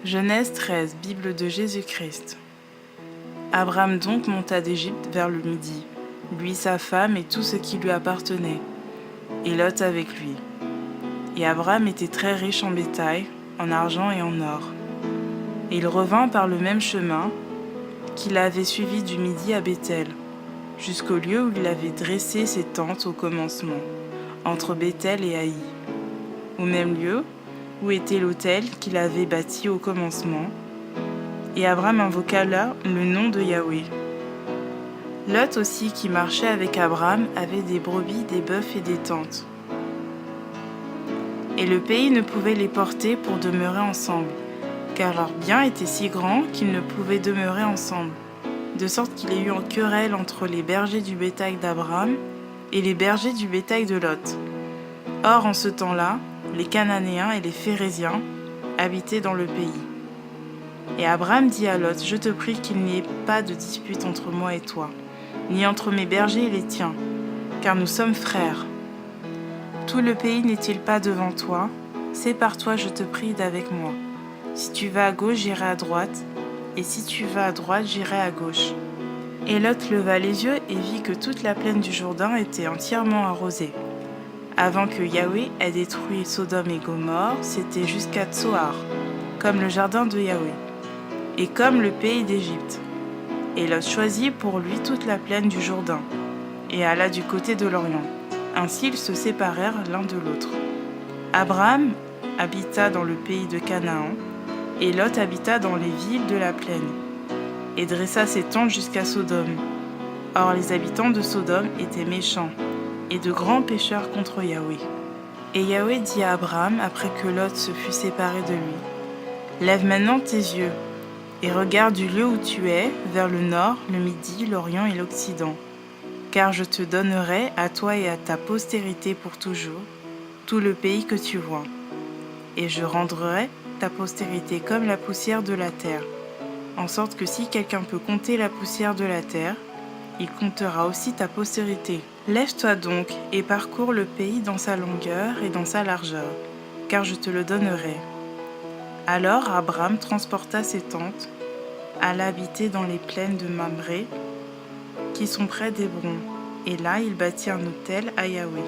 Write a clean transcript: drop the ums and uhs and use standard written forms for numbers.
Genèse 13, Bible de Jésus-Christ. Abraham donc monta d'Égypte vers le midi, lui, sa femme et tout ce qui lui appartenait, et Lot avec lui. Et Abraham était très riche en bétail, en argent et en or. Et il revint par le même chemin qu'il avait suivi du midi à Béthel, jusqu'au lieu où il avait dressé ses tentes au commencement, entre Béthel et Haï, au même lieu où était l'autel qu'il avait bâti au commencement. Et Abraham invoqua là le nom de Yahweh. Lot aussi, qui marchait avec Abraham, avait des brebis, des bœufs et des tentes. Et le pays ne pouvait les porter pour demeurer ensemble, car leurs biens étaient si grands qu'ils ne pouvaient demeurer ensemble, de sorte qu'il y eut une querelle entre les bergers du bétail d'Abraham et les bergers du bétail de Lot. Or, en ce temps-là, les Cananéens et les Phéréziens habitaient dans le pays. Et Abraham dit à Lot, « Je te prie qu'il n'y ait pas de dispute entre moi et toi, ni entre mes bergers et les tiens, car nous sommes frères. Tout le pays n'est-il pas devant toi? Sépare-toi, je te prie, d'avec moi. Si tu vas à gauche, j'irai à droite, et si tu vas à droite, j'irai à gauche. » Et Lot leva les yeux et vit que toute la plaine du Jourdain était entièrement arrosée. Avant que Yahweh ait détruit Sodome et Gomorrhe, c'était jusqu'à Tsoar, comme le jardin de Yahweh, et comme le pays d'Égypte. Et Lot choisit pour lui toute la plaine du Jourdain, et alla du côté de l'Orient. Ainsi ils se séparèrent l'un de l'autre. Abraham habita dans le pays de Canaan, et Lot habita dans les villes de la plaine, et dressa ses tentes jusqu'à Sodome. Or les habitants de Sodome étaient méchants, et de grands pécheurs contre Yahweh. Et Yahweh dit à Abraham, après que Lot se fut séparé de lui, « Lève maintenant tes yeux, et regarde du lieu où tu es, vers le nord, le midi, l'orient et l'occident. Car je te donnerai, à toi et à ta postérité pour toujours, tout le pays que tu vois. Et je rendrai ta postérité comme la poussière de la terre, en sorte que si quelqu'un peut compter la poussière de la terre, il comptera aussi ta postérité. Lève-toi donc et parcours le pays dans sa longueur et dans sa largeur, car je te le donnerai. » Alors Abraham transporta ses tentes, alla habiter dans les plaines de Mamré, qui sont près d'Hébron, et là il bâtit un autel à Yahweh.